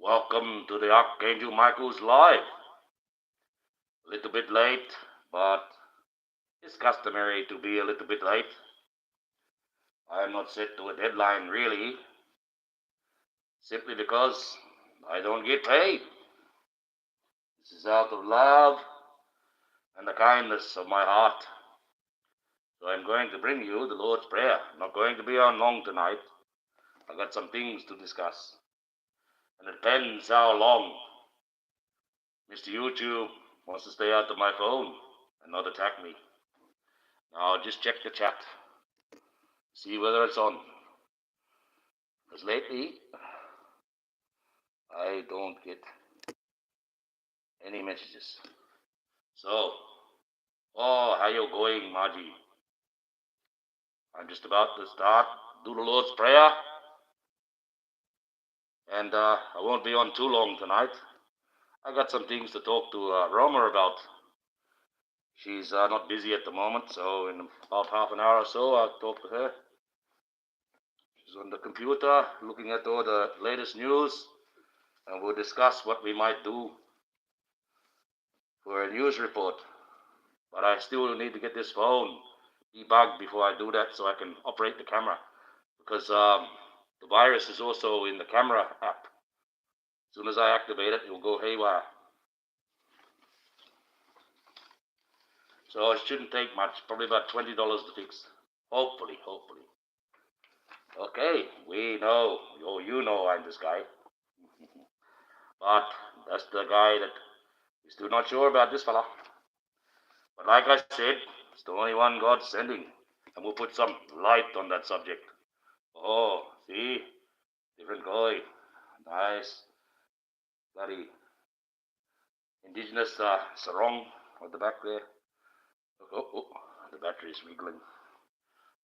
Welcome to the Archangel Michael's Live. A little bit late, but it's customary to be a little bit late. I am not set to a deadline really, simply because I don't get paid. This is out of love and the kindness of my heart. So I'm going to bring you the Lord's Prayer. I'm not going to be on long tonight. I've got some things to discuss. And it depends how long Mr. YouTube wants to stay out of my phone and not attack me. Now just check the chat. See whether it's on. Because lately, I don't get any messages. So, how you going, Margie? I'm just about to start, do the Lord's Prayer. And I won't be on too long tonight. I got some things to talk to Roma about. She's not busy at the moment, so in about half an hour or so, I'll talk to her. She's on the computer, looking at all the latest news, and we'll discuss what we might do for a news report. But I still need to get this phone debugged before I do that so I can operate the camera. Because the virus is also in the camera app. As soon as I activate it, it will go haywire. So it shouldn't take much, probably about $20 to fix. Hopefully. Okay, we know, you know I'm this guy. But that's the guy that is still not sure about this fella. But like I said, it's the only one God's sending. And we'll put some light on that subject. Oh, see? Different guy. Nice. Bloody indigenous sarong at the back there. Oh, the battery is wiggling.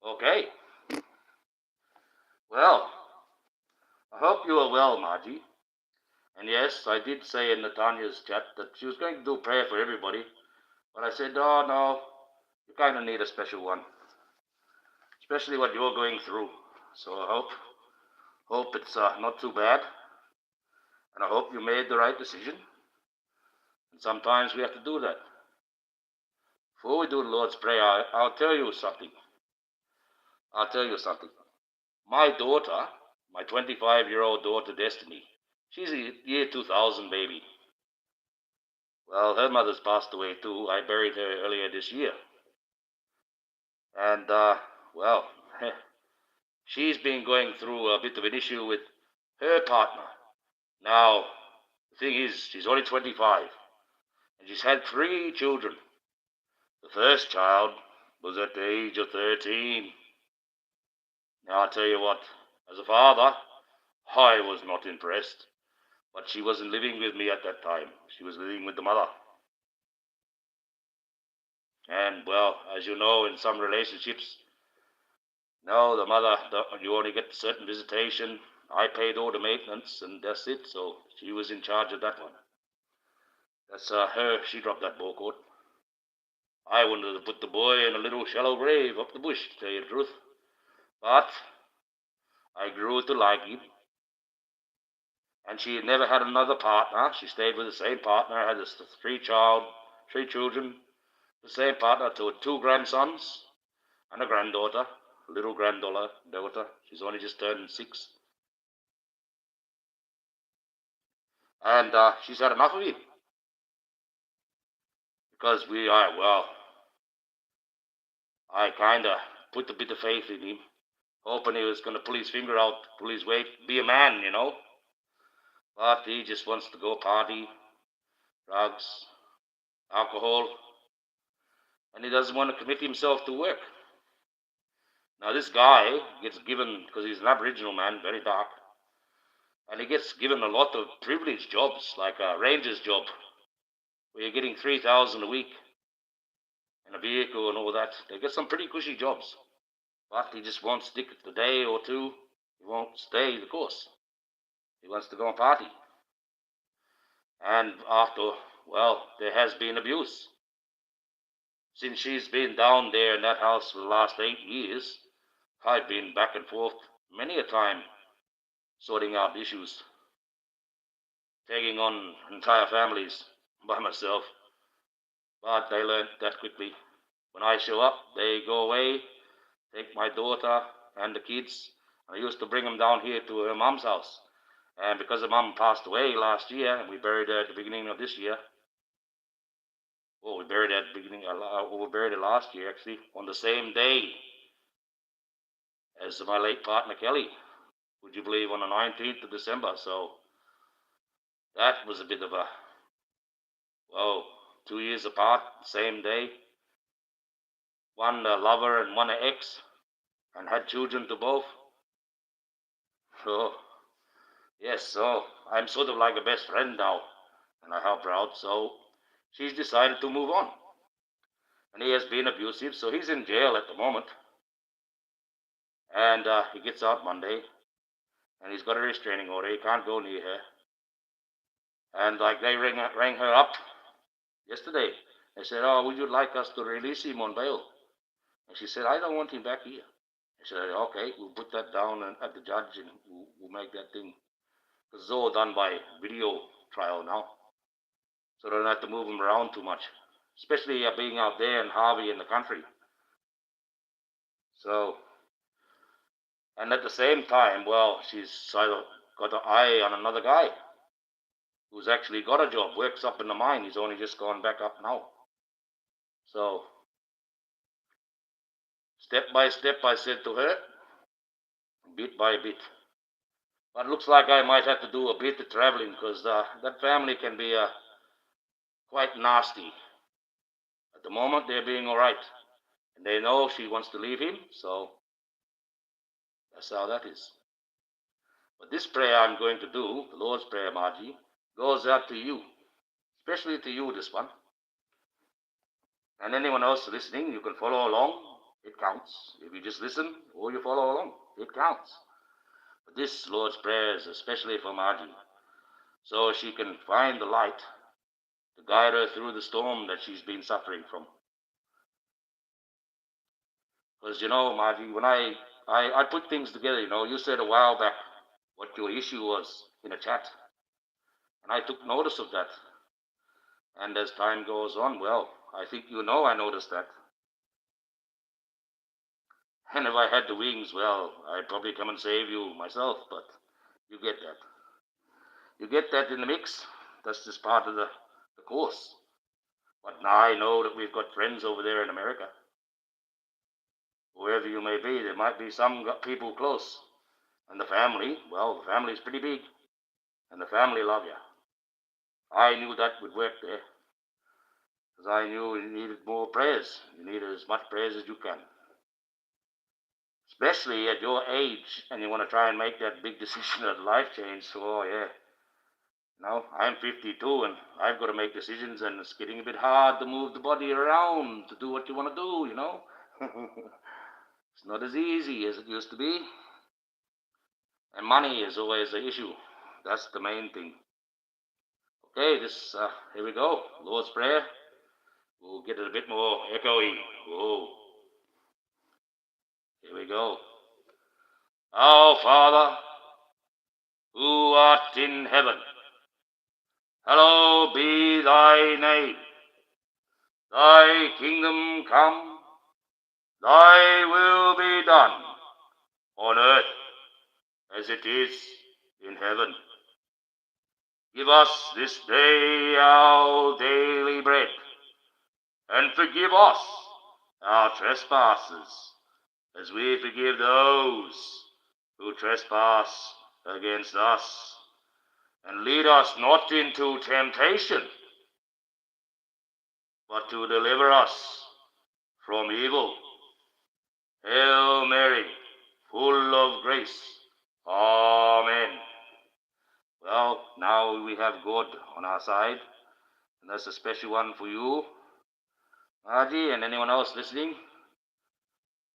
Okay. Well, I hope you are well, Margie. And yes, I did say in Natanya's chat that she was going to do prayer for everybody. But I said, oh, no, you kind of need a special one. Especially what you're going through. So I hope it's not too bad. And I hope you made the right decision. And sometimes we have to do that. Before we do the Lord's Prayer, I'll tell you something. My daughter, my 25-year-old daughter, Destiny, she's a year 2000 baby. Well, her mother's passed away too. I buried her earlier this year. And, she's been going through a bit of an issue with her partner. Now, the thing is, she's only 25, and she's had 3 children. The first child was at the age of 13. Now, I'll tell you what, as a father, I was not impressed. But she wasn't living with me at that time. She was living with the mother. And, well, as you know, in some relationships, no, the mother, you only get certain visitation. I paid all the maintenance, and that's it. So she was in charge of that one. That's her. She dropped that ball cord. I wanted to put the boy in a little shallow grave up the bush, to tell you the truth. But I grew to like him. And she had never had another partner. She stayed with the same partner, had 3 children, the same partner, 2 grandsons, and a granddaughter, a little granddaughter. She's only just turned 6. And she's had enough of him. Because I kind of put a bit of faith in him, hoping he was going to pull his finger out, pull his weight, be a man, you know. But he just wants to go party, drugs, alcohol, and he doesn't want to commit himself to work. Now, this guy gets given, because he's an Aboriginal man, very dark, and he gets given a lot of privileged jobs, like a ranger's job, where you're getting $3,000 a week and a vehicle and all that. They get some pretty cushy jobs, but he just won't stick a day or two. He won't stay the course. He wants to go and party. And there has been abuse. Since she's been down there in that house for the last 8 years, I've been back and forth many a time sorting out issues. taking on entire families by myself. But they learned that quickly. When I show up, they go away, take my daughter and the kids. I used to bring them down here to her mom's house. And because her mom passed away last year, and we buried her at the beginning of this year. Well, we buried her at the beginning. We buried her last year, actually, on the same day as my late partner Kelly. Would you believe, on the 19th of December? So that was a bit of a, whoa, 2 years apart, same day. One a lover and one an ex, and had children to both. So yes, so I'm sort of like a best friend now, and I help her out. So she's decided to move on, and he has been abusive, so he's in jail at the moment, and he gets out Monday, and he's got a restraining order. He can't go near her, and like they rang her up yesterday. They said, "Oh, would you like us to release him on bail?" And she said, "I don't want him back here." I said, "Okay, we'll put that down at the judge, and we'll make that thing." Because it's all done by video trial now, so they don't have to move him around too much, especially being out there in Harvey in the country. So, and at the same time, well, she's sort of got an eye on another guy who's actually got a job, works up in the mine. He's only just gone back up now. So, step by step, I said to her, bit by bit. But it looks like I might have to do a bit of traveling, because that family can be quite nasty. At the moment, they're being all right. And they know she wants to leave him, so that's how that is. But this prayer I'm going to do, the Lord's Prayer, Margie, goes out to you, especially to you, this one. And anyone else listening, you can follow along. It counts. If you just listen or you follow along, it counts. But this Lord's Prayer is especially for Margie, so she can find the light to guide her through the storm that she's been suffering from. Because, Margie, when I put things together, you said a while back what your issue was in a chat. And I took notice of that. And as time goes on, well, I think I noticed that. And if I had the wings, well, I'd probably come and save you myself, but you get that. You get that in the mix. That's just part of the course. But now I know that we've got friends over there in America. Wherever you may be, there might be some people close. And the family, well, the family's pretty big. And the family love you. I knew that would work there. Because I knew you needed more prayers. You needed as much prayers as you can. Especially at your age, and you want to try and make that big decision of life change. So, yeah. I'm 52, and I've got to make decisions, and it's getting a bit hard to move the body around to do what you want to do, It's not as easy as it used to be. And money is always the issue. That's the main thing. Okay, here we go. Lord's Prayer. We'll get it a bit more echoey. Whoa. Here we go. Our Father, who art in heaven, hallowed be thy name. Thy kingdom come, thy will be done, on earth as it is in heaven. Give us this day our daily bread, and forgive us our trespasses, as we forgive those who trespass against us. And lead us not into temptation, but to deliver us from evil. Hail Mary, full of grace. Amen. Well, now we have God on our side, and that's a special one for you, Margie, and anyone else listening.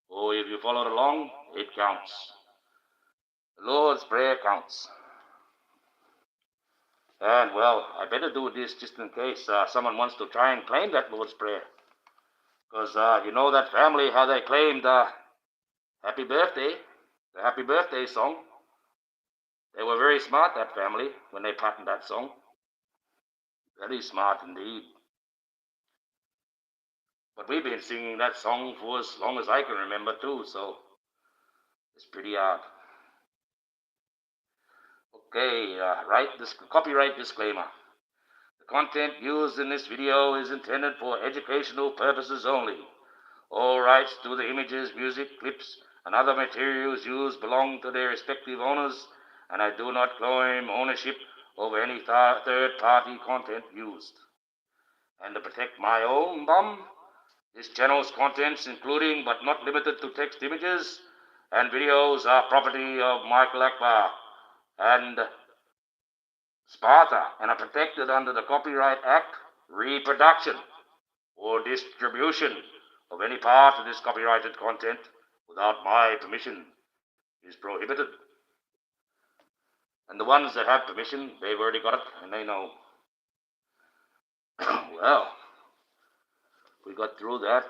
Or if you followed along, it counts. The Lord's Prayer counts. And, well, I better do this just in case someone wants to try and claim that Lord's Prayer. Because that family, how they claimed Happy Birthday, the Happy Birthday song. They were very smart, that family, when they patented that song. Very smart indeed. But we've been singing that song for as long as I can remember too, so it's pretty hard. Okay, copyright disclaimer. The content used in this video is intended for educational purposes only. All rights to the images, music, clips, and other materials used belong to their respective owners, and I do not claim ownership over any third-party content used. And to protect my own bum, this channel's contents, including but not limited to text images and videos, are property of Michael Akbar and SPARTA and are protected under the Copyright Act. Reproduction or distribution of any part of this copyrighted content without my permission is prohibited. And the ones that have permission, they've already got it and they know. Well, we got through that.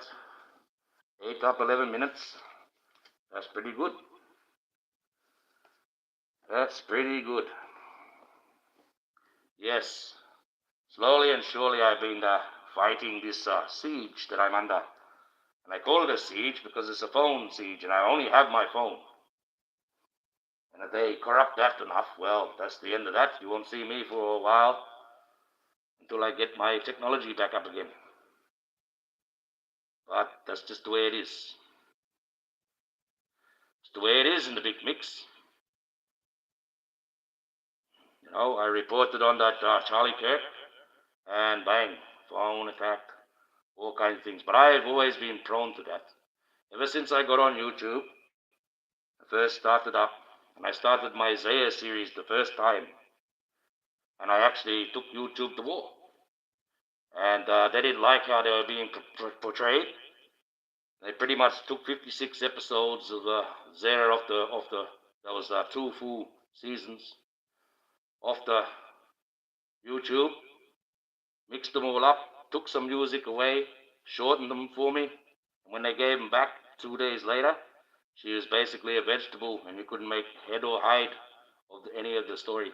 8 up 11 minutes. That's pretty good. That's pretty good. Yes, slowly and surely I've been fighting this siege that I'm under. And I call it a siege because it's a phone siege and I only have my phone. And if they corrupt that enough, well, that's the end of that. You won't see me for a while until I get my technology back up again. But that's just the way it is. It's the way it is in the big mix. You know, I reported on that Charlie Kirk, and bang, phone attacked, all kinds of things. But I've always been prone to that. Ever since I got on YouTube, I first started up, and I started my Isaiah series the first time. And I actually took YouTube to war. And they didn't like how they were being portrayed. They pretty much took 56 episodes of Zare off the that was 2 full seasons off the YouTube, mixed them all up, took some music away, shortened them for me. And when they gave them back 2 days later, she was basically a vegetable, and you couldn't make head or hide of any of the story.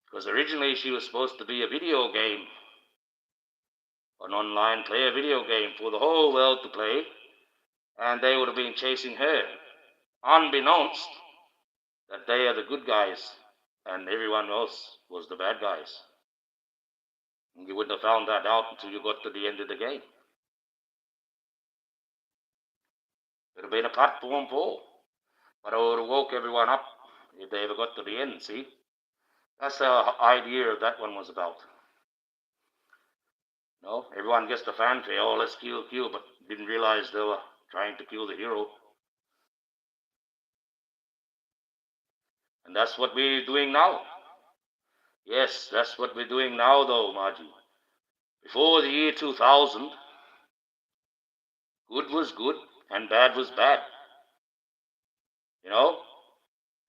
Because originally she was supposed to be a video game, an online player video game for the whole world to play, and they would have been chasing her, unbeknownst that they are the good guys and everyone else was the bad guys. And you wouldn't have found that out until you got to the end of the game. It would have been a platform for, but it would have woke everyone up if they ever got to the end, see? That's the idea of that one was about. No, everyone gets the fanfare, oh, let's kill, but didn't realize they were trying to kill the hero. And that's what we're doing now. Yes, that's what we're doing now, though, Margie. Before the year 2000, good was good and bad was bad. You know,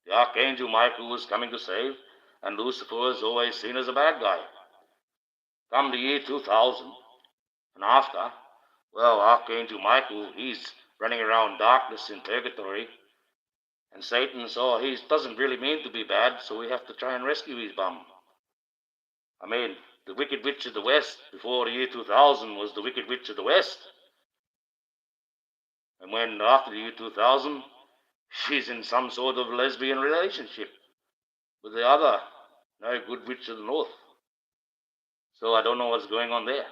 the Archangel Michael was coming to save, and Lucifer was always seen as a bad guy. Come the year 2000 and after, well, Archangel Michael, he's running around darkness in purgatory, and Satan saw he doesn't really mean to be bad, so we have to try and rescue his bum. I mean, the Wicked Witch of the West before the year 2000 was the Wicked Witch of the West. And when after the year 2000, she's in some sort of lesbian relationship with the other no good witch of the North. So I don't know what's going on there.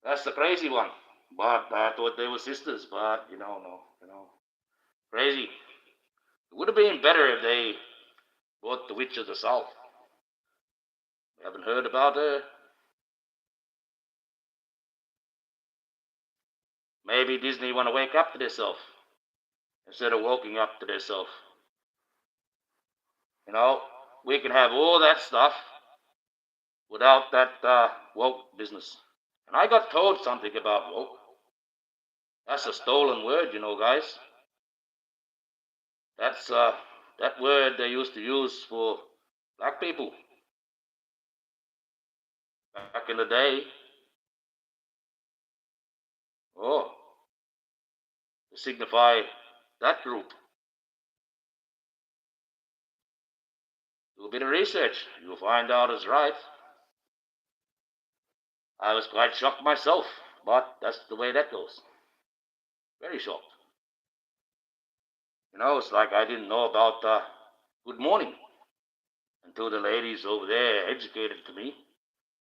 That's the crazy one. But I thought they were sisters, but no. Crazy. It would have been better if they brought the Witch of the South. You haven't heard about her? Maybe Disney want to wake up to themselves instead of waking up to themselves. We can have all that stuff without that woke business. And I got told something about woke. That's a stolen word, guys. That's that word they used to use for black people back in the day. Oh, to signify that group. Do a bit of research. You'll find out it's right. I was quite shocked myself, but that's the way that goes. Very shocked. It's like I didn't know about good morning until the ladies over there educated to me.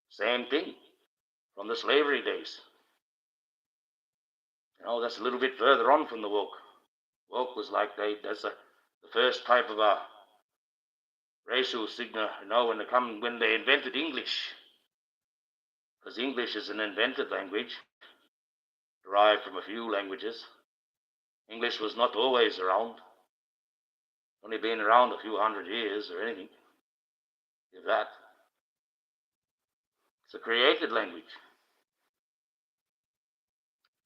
Same thing from the slavery days. That's a little bit further on from the woke. Woke was like that's the first type of a racial signal, when they invented English. Because English is an invented language, derived from a few languages. English was not always around. Only been around a few hundred years or anything. If that. It's a created language.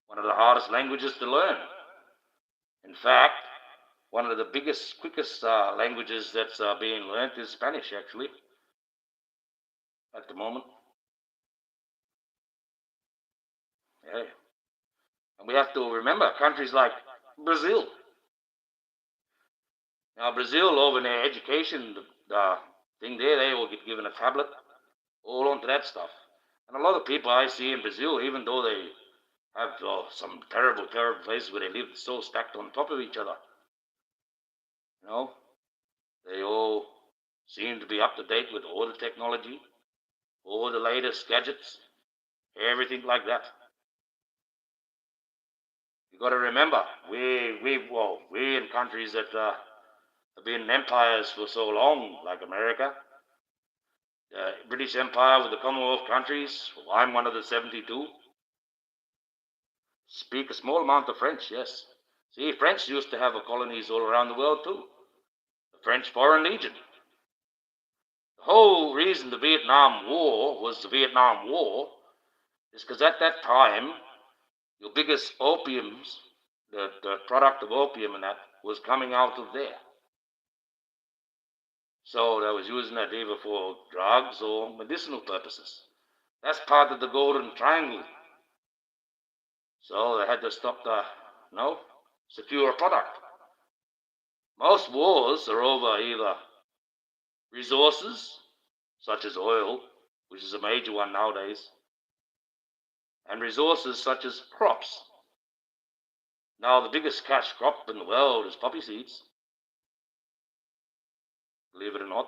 One of the hardest languages to learn. In fact, one of the biggest, quickest languages that's being learned is Spanish, actually, at the moment. Yeah. And we have to remember countries like Brazil. Now, Brazil, over in their education thing there, they all get given a tablet, all onto that stuff. And a lot of people I see in Brazil, even though they have some terrible, terrible places where they live so stacked on top of each other, they all seem to be up to date with all the technology, all the latest gadgets, everything like that. You got to remember, we in countries that have been empires for so long, like America, the British Empire with the Commonwealth countries. I'm one of the 72. Speak a small amount of French, yes. See, French used to have colonies all around the world too. The French Foreign Legion. The whole reason the Vietnam War was the Vietnam War is because at that time, your biggest opiums, the product of opium and that, was coming out of there. So they was using that either for drugs or medicinal purposes. That's part of the Golden Triangle. So they had to stop secure product. Most wars are over either resources, such as oil, which is a major one nowadays, and resources such as crops. Now, the biggest cash crop in the world is poppy seeds, believe it or not.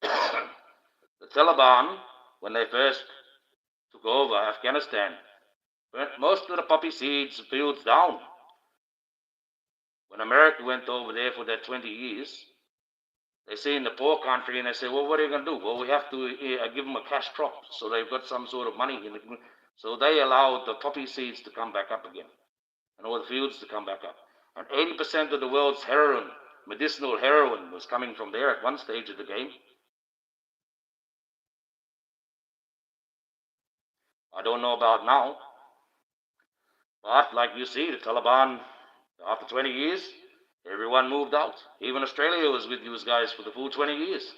The Taliban, when they first took over Afghanistan, burnt most of the poppy seeds fields down. When America went over there for that 20 years, they seen the poor country and they say, well, what are you going to do? Well, we have to give them a cash crop, so they've got some sort of money in it. So they allowed the poppy seeds to come back up again, and all the fields to come back up. And 80% of the world's heroin, medicinal heroin, was coming from there at one stage of the game. I don't know about now, but like you see, the Taliban, after 20 years, everyone moved out. Even Australia was with these guys for the full 20 years.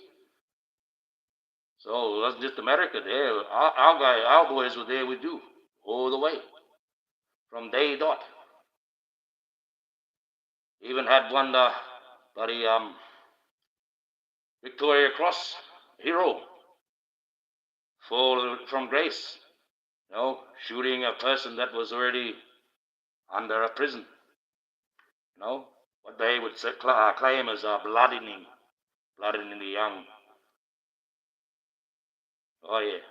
So it wasn't just America there. Our boys were there with you all the way, from day dot. Even had one bloody Victoria Cross hero fall from grace, shooting a person that was already under a prison. What they would claim as bloodening the young. Oh yeah,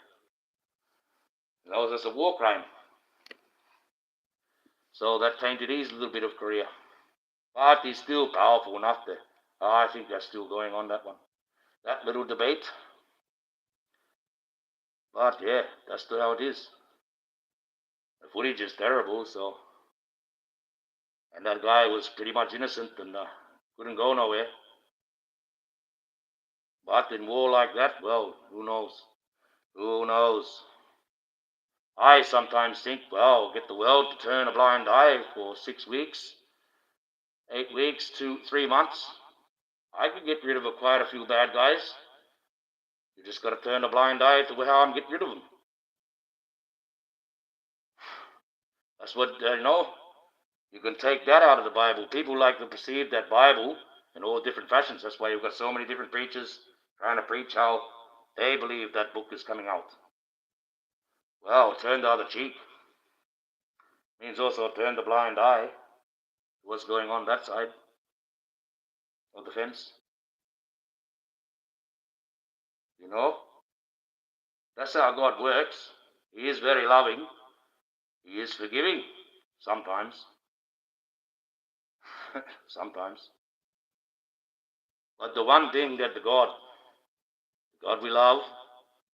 that's a war crime. So that tainted his little bit of career. But he's still powerful enough to, I think that's still going on, that one. That little debate. But yeah, that's how it is. The footage is terrible, so. And that guy was pretty much innocent and couldn't go nowhere. But in war like that, well, who knows? Who knows? I sometimes think, well, get the world to turn a blind eye for 6 weeks, 8 weeks to 3 months. I could get rid of quite a few bad guys. You just got to turn a blind eye to how I'm getting rid of them. That's what, you can take that out of the Bible. People like to perceive that Bible in all different fashions. That's why you've got so many different preachers trying to preach how they believe that book is coming out. Well, turn the other cheek means also turn the blind eye to what's going on that side of the fence. You know, that's how God works. He is very loving. He is forgiving sometimes. Sometimes. But the one thing that the God we love,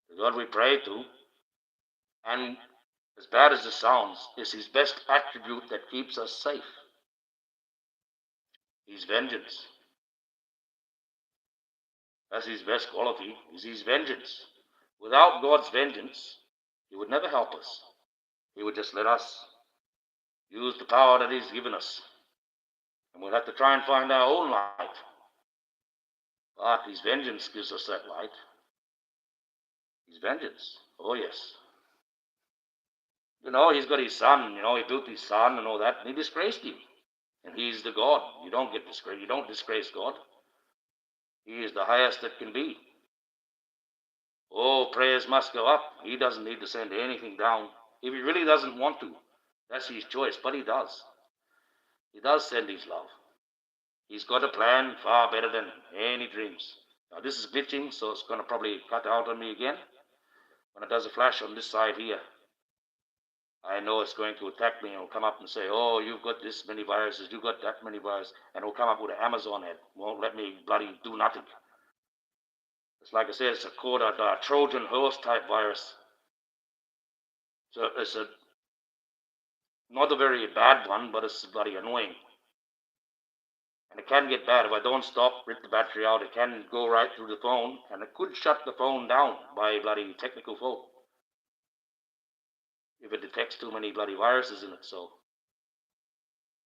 the God we pray to, and as bad as it sounds, is his best attribute that keeps us safe. His vengeance. That's his best quality, is his vengeance. Without God's vengeance, he would never help us. He would just let us use the power that he's given us. And we'll have to try and find our own light. But his vengeance gives us that light. His vengeance. Oh, yes. You know, he's got his son. You know, he built his son and all that, and he disgraced him. And he's the God. You don't get disgraced. You don't disgrace God. He is the highest that can be. Oh, prayers must go up. He doesn't need to send anything down. If he really doesn't want to, that's his choice, but he does. He does send his love. He's got a plan far better than any dreams. Now, this is glitching, so it's going to probably cut out on me again. When it does a flash on this side here, I know it's going to attack me and it'll come up and say, oh, you've got this many viruses, you've got that many viruses, and it'll come up with an Amazon ad. Won't let me bloody do nothing. It's like I said, it's called a Trojan horse type virus. So it's not a very bad one, but it's bloody annoying. And it can get bad. If I don't stop, rip the battery out, it can go right through the phone, and it could shut the phone down by bloody technical fault if it detects too many bloody viruses in it. So,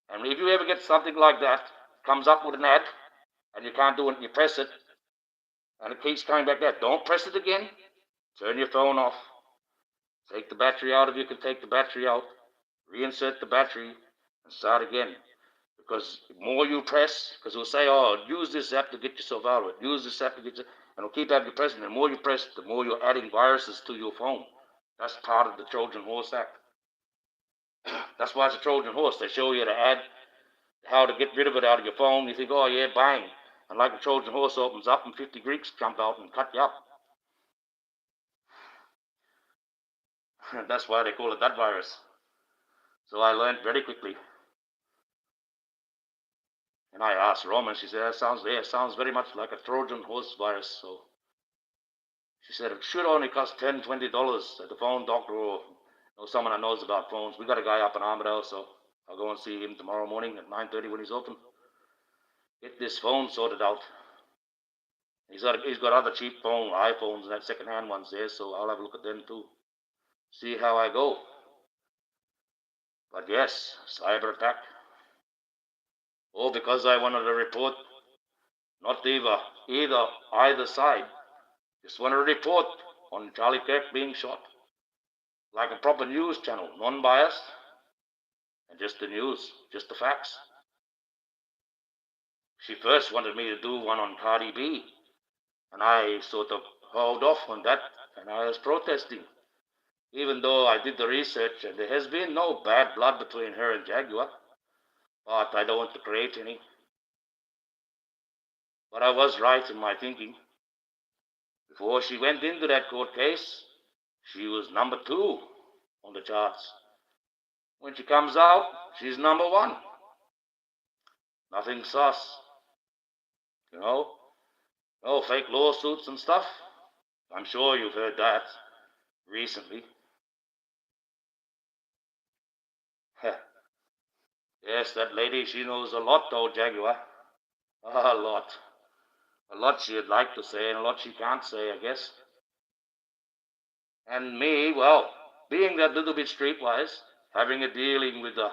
and if you ever get something like that, comes up with an ad, and you can't do it, and you press it, and it keeps coming back there, don't press it again. Turn your phone off. Take the battery out if you can take the battery out. Reinsert the battery and start again. Because the more you press, because it'll say, oh, use this app to get yourself out of it. Use this app to get you, and it'll keep having you pressing. The more you press, the more you're adding viruses to your phone. That's part of the Trojan Horse Act. That's why it's a Trojan Horse. They show you the ad, how to get rid of it out of your phone. You think, oh yeah, bang. And like a Trojan horse opens up and 50 Greeks jump out and cut you up. That's why they call it that virus. So I learned very quickly. And I asked Roman, she said, that sounds very much like a Trojan horse virus. So she said, it should only cost $10, $20 at the phone doctor or someone that knows about phones. We got a guy up in Armidale, so I'll go and see him tomorrow morning at 9:30 when he's open. Get this phone sorted out. He's got other cheap iPhones and that second-hand ones there, so I'll have a look at them too. See how I go. But yes, cyber attack. Oh, because I wanted to report, not either side. Just want to report on Charlie Kirk being shot. Like a proper news channel, non-biased, and just the news, just the facts. She first wanted me to do one on Cardi B, and I sort of held off on that, and I was protesting. Even though I did the research, and there has been no bad blood between her and Jaguar, but I don't want to create any. But I was right in my thinking. Before she went into that court case, she was number 2 on the charts. When she comes out, she's number 1. Nothing sus. No fake lawsuits and stuff. I'm sure you've heard that recently. Yes, that lady, she knows a lot though, Jaguar. A lot. A lot she'd like to say and a lot she can't say, I guess. And me, well, being that little bit streetwise, having a dealing with the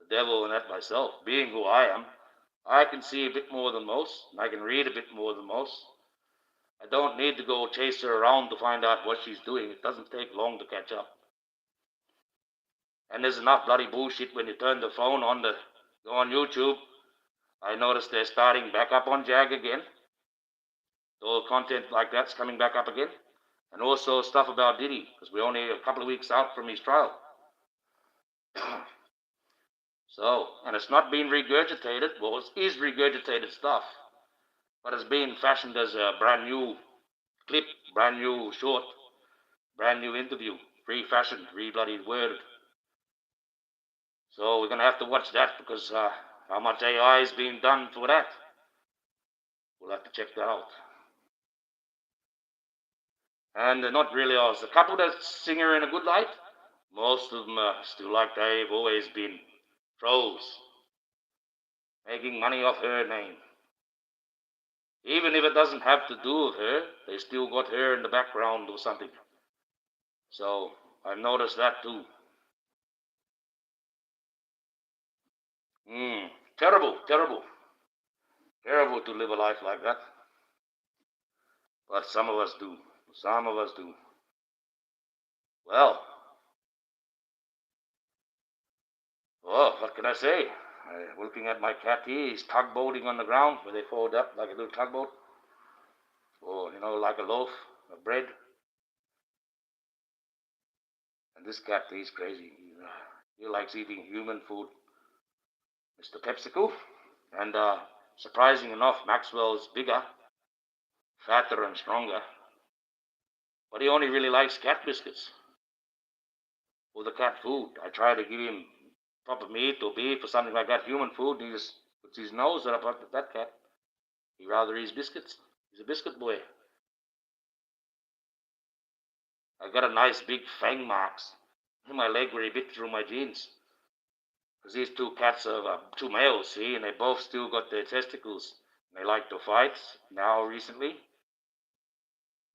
devil and that myself, being who I am, I can see a bit more than most, and I can read a bit more than most. I don't need to go chase her around to find out what she's doing. It doesn't take long to catch up. And there's enough bloody bullshit when you turn the phone on go on YouTube. I noticed they're starting back up on Jag again. All content like that's coming back up again. And also stuff about Diddy, because we're only a couple of weeks out from his trial. So, and it's not being regurgitated. Well, it is regurgitated stuff, but it's being fashioned as a brand new clip, brand new short, brand new interview, refashioned, re-bloody worded. So we're going to have to watch that, because how much AI is being done for that. We'll have to check that out. And not really us. The couple that sing her in a good light, most of them still like they've always been trolls, making money off her name. Even if it doesn't have to do with her, they still got her in the background or something. So I've noticed that too. Terrible, terrible. Terrible to live a life like that. But some of us do. Some of us do. Well, what can I say? I'm looking at my cat here. He's tugboating on the ground where they fold up like a little tugboat. Or, like a loaf of bread. And this cat, he's crazy. He likes eating human food. Mr. Pepsico. And surprising enough, Maxwell's bigger, fatter and stronger. But he only really likes cat biscuits. Or the cat food. I try to give him proper meat or beef or something like that, human food, and he just puts his nose up at that cat. He rather eats biscuits. He's a biscuit boy. I got a nice big fang marks in my leg where he bit through my jeans. Because these two cats are two males, see, and they both still got their testicles. And they like to fight now recently.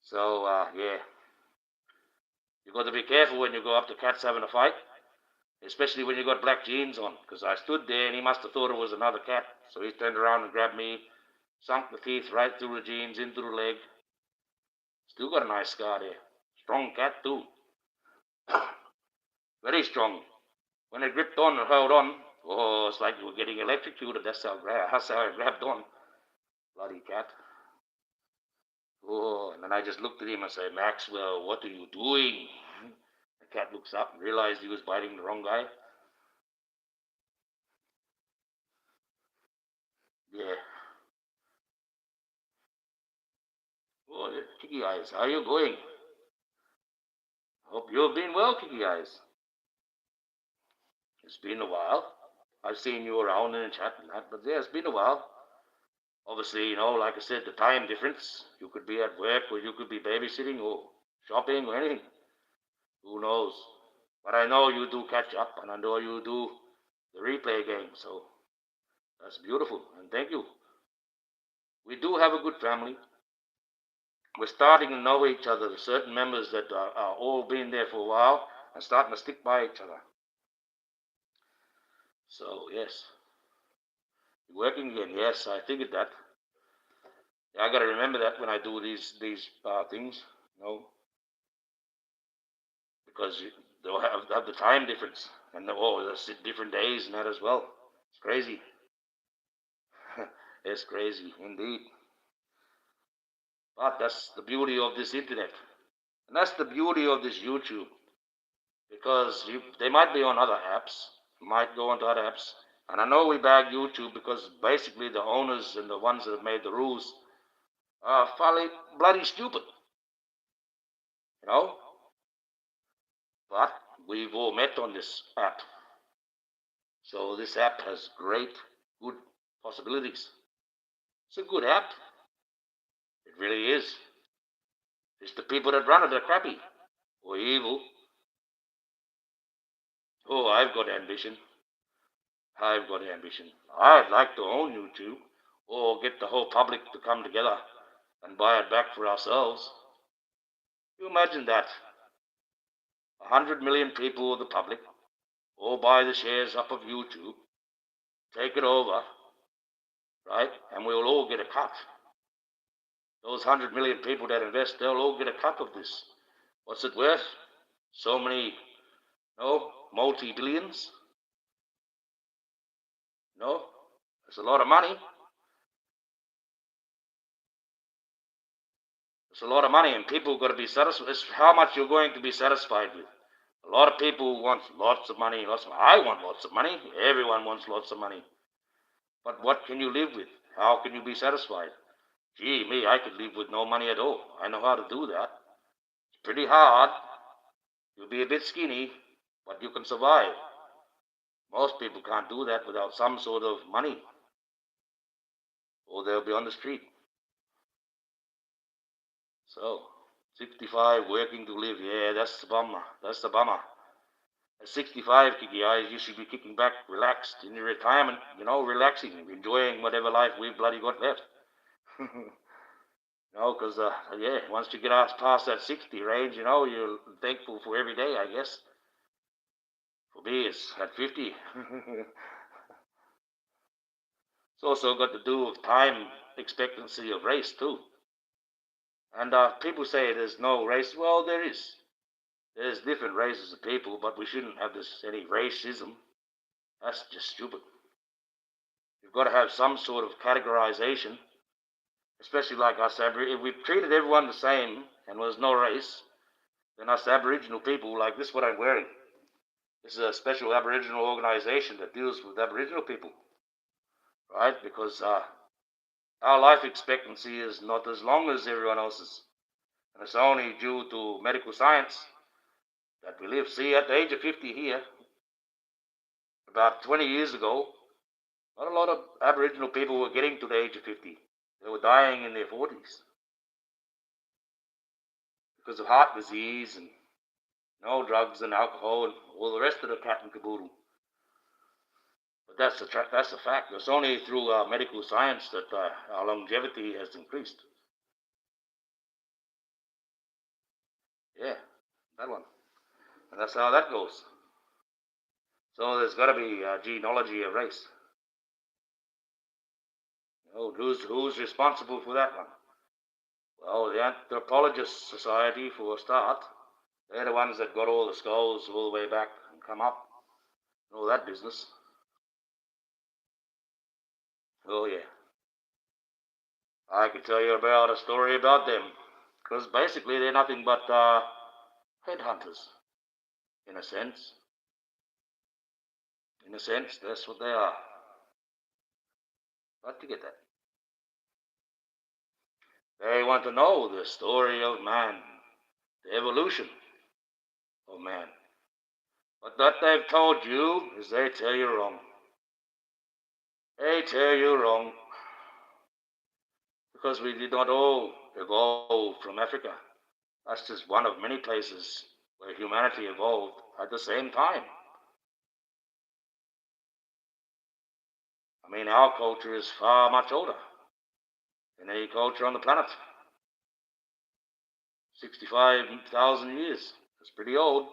So, yeah. You got to be careful when you go up to cats having a fight. Especially when you got black jeans on. Because I stood there and he must have thought it was another cat. So he turned around and grabbed me, sunk the teeth right through the jeans, into the leg. Still got a nice scar there. Strong cat too. Very strong. When it gripped on and held on, oh, it's like you were getting electrocuted. That's how I grabbed on. Bloody cat. Oh, and then I just looked at him and said, Maxwell, what are you doing? The cat looks up and realized he was biting the wrong guy. Yeah. Oh, Kiki Eyes, how are you going? Hope you've been well, Kiki Eyes. It's been a while. I've seen you around in the chat and that, but yeah, it's been a while. Obviously, like I said, the time difference. You could be at work or you could be babysitting or shopping or anything. Who knows? But I know you do catch up and I know you do the replay game, so that's beautiful and thank you. We do have a good family. We're starting to know each other. There's certain members that are all been there for a while and starting to stick by each other. So, yes. You're working again. Yes, I figured that. Yeah, I got to remember that when I do these things, because they'll have the time difference, and there's different days and that as well. It's crazy. It's crazy indeed. But that's the beauty of this internet, and that's the beauty of this YouTube, because they might be on other apps, might go onto other apps, and I know we bag YouTube because basically the owners and the ones that have made the rules are bloody stupid, But we've all met on this app. So this app has great, good possibilities. It's a good app. It really is. It's the people that run it are crappy or evil. Oh, I've got ambition. I'd like to own YouTube or get the whole public to come together and buy it back for ourselves. You imagine that. 100 million people of the public all buy the shares up of YouTube, take it over, right? And we'll all get a cut. Those 100 million people that invest, they'll all get a cut of this. What's it worth? So many, multi-billions? It's a lot of money. It's a lot of money, and people got to be satisfied. It's how much you're going to be satisfied with. A lot of people want lots of money. I want lots of money. Everyone wants lots of money. But what can you live with? How can you be satisfied? Gee, me, I could live with no money at all. I know how to do that. It's pretty hard. You'll be a bit skinny, but you can survive. Most people can't do that without some sort of money, or they'll be on the street. So, 65 working to live, yeah, that's the bummer. That's the bummer. At 65, Kiki eyes, you should be kicking back, relaxed in your retirement, relaxing, enjoying whatever life we've bloody got left. Because, yeah, once you get past that 60 range, you're thankful for every day, I guess. For me, it's at 50. It's also got to do with time expectancy of race, too. And people say there's no race. Well, there is. There's different races of people, but we shouldn't have any racism. That's just stupid. You've got to have some sort of categorization, especially like us Aboriginal. If we treated everyone the same and was no race, then us Aboriginal people, like this is what I'm wearing. This is a special Aboriginal organization that deals with Aboriginal people, right? Because our life expectancy is not as long as everyone else's. And it's only due to medical science that we live. See, at the age of 50 here, about 20 years ago, not a lot of Aboriginal people were getting to the age of 50. They were dying in their 40s because of heart disease and drugs and alcohol and all the rest of the cat and caboodle. But that's a fact. It's only through medical science that our longevity has increased. Yeah, that one. And that's how that goes. So there's got to be a genealogy of race. Who's responsible for that one? Well, the Anthropologist Society, for a start. They're the ones that got all the skulls all the way back and come up. All that business. Oh, yeah. I could tell you about a story about them. Because basically they're nothing but headhunters, in a sense. In a sense, that's what they are. But to get that. They want to know the story of man, the evolution of man. But what they've told you is they tell you wrong. They tell you wrong. Because we did not all evolve from Africa. That's just one of many places where humanity evolved at the same time. I mean, our culture is far much older than any culture on the planet. 65,000 years. That's pretty old.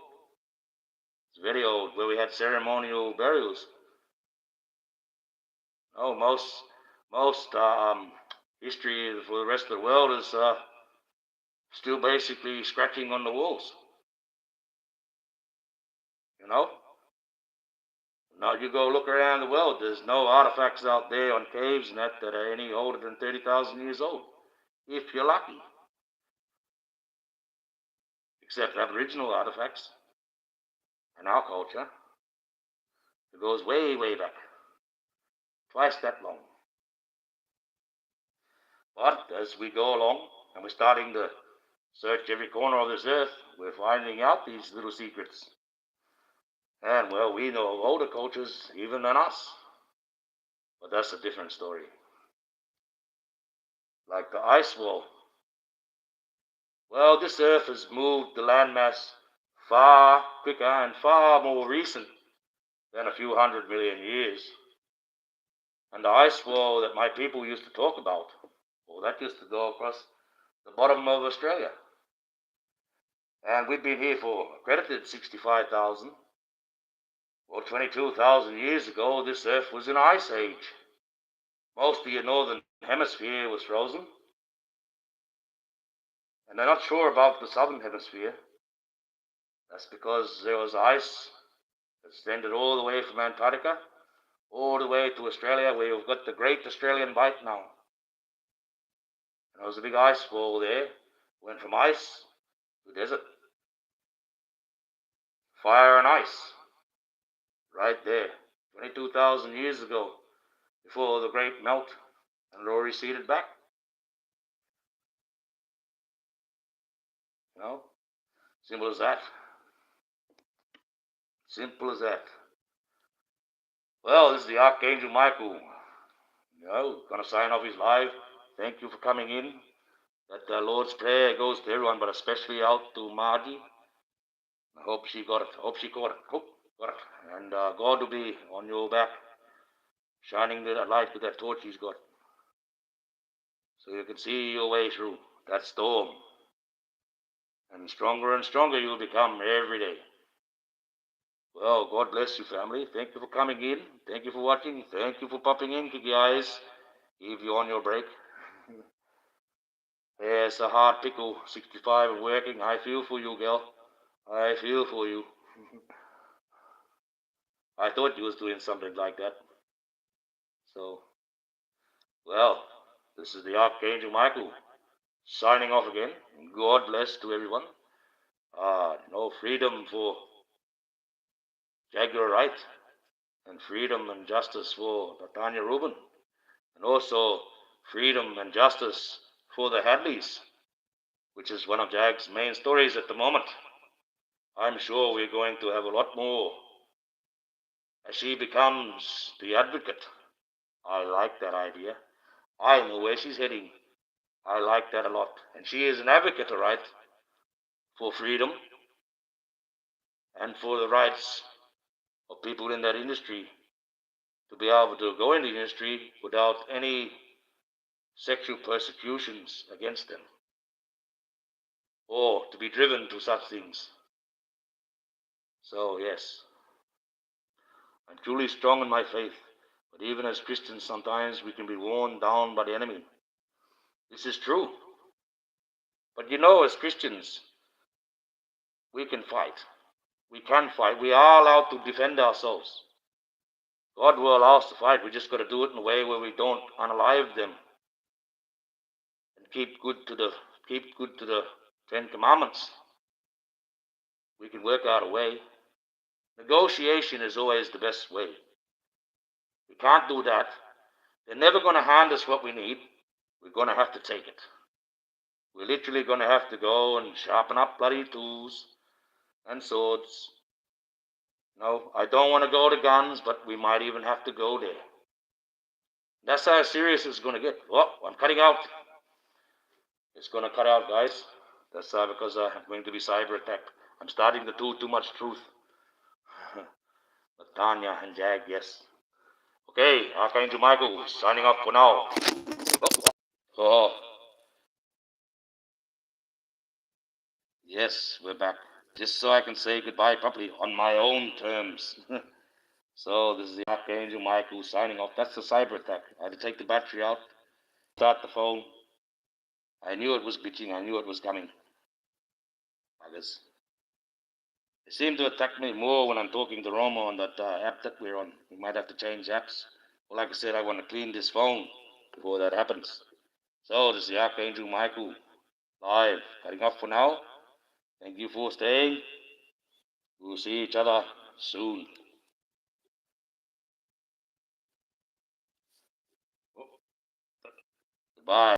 It's very old, where we had ceremonial burials. Oh, most history for the rest of the world is still basically scratching on the walls. Now you go look around the world, there's no artifacts out there on caves and that are any older than 30,000 years old, if you're lucky. Except Aboriginal artifacts and our culture. It goes way, way back. Twice that long. But as we go along, and we're starting to search every corner of this earth, we're finding out these little secrets. And, well, we know of older cultures even than us. But that's a different story. Like the ice wall. Well, this earth has moved the landmass far quicker and far more recent than a few 100 million years. And the ice wall that my people used to talk about, well, that used to go across the bottom of Australia. And we've been here for accredited 65,000. Well, 22,000 years ago, this earth was in ice age. Most of your northern hemisphere was frozen. And they're not sure about the southern hemisphere. That's because there was ice that extended all the way from Antarctica all the way to Australia, where you've got the Great Australian Bight now. And there was a big ice fall there. Went from ice to desert. Fire and ice. Right there. 22,000 years ago, before the great melt, and it all receded back. You know? Simple as that. Simple as that. Well, this is the Archangel Michael. Gonna sign off his live. Thank you for coming in. That Lord's Prayer goes to everyone, but especially out to Margie. I hope she got it. Hope she got it. Hope got it. And God will be on your back, shining the light with that torch he's got, so you can see your way through that storm. And stronger you'll become every day. Well, God bless you, family. Thank you for coming in. Thank you for watching. Thank you for popping in, guys. If you're on your break. There's a hard pickle, 65 and working. I feel for you, girl. I feel for you. I thought you was doing something like that. So, well, this is the Archangel Michael signing off again. God bless to everyone. No freedom for Jaguar Wright, and freedom and justice for Tanya Rubin, and also freedom and justice for the Hadleys, which is one of Jag's main stories at the moment. I'm sure we're going to have a lot more as she becomes the advocate. I like that idea. I know where she's heading. I like that a lot. And she is an advocate, all right, for freedom and for the rights of people in that industry to be able to go in the industry without any sexual persecutions against them, or to be driven to such things. So, yes, I'm truly strong in my faith, but even as Christians, sometimes we can be worn down by the enemy. This is true. But as Christians, we can fight. We can fight. We are allowed to defend ourselves. God will allow us to fight. We just got to do it in a way where we don't unalive them and keep good to the 10 Commandments. We can work out a way. Negotiation is always the best way. We can't do that. They're never going to hand us what we need. We're going to have to take it. We're literally going to have to go and sharpen up bloody tools and swords. No, I don't want to go to guns, but we might even have to go there. That's how serious it's going to get. Oh, I'm cutting out. It's going to cut out, guys. That's because I'm going to be cyber attacked. I'm starting to do too much truth. But Tanya and Jag, yes. Okay, Archangel Michael, signing off for now. Oh. Yes, we're back. Just so I can say goodbye properly on my own terms. So this is the Archangel Michael signing off. That's the cyber attack. I had to take the battery out, start the phone. I knew it was glitching. I knew it was coming. Buggers. They seem to attack me more when I'm talking to Romo on that app that we're on. We might have to change apps. Well, like I said, I want to clean this phone before that happens. So this is the Archangel Michael live. Cutting off for now. Thank you for staying. We'll see each other soon. Goodbye.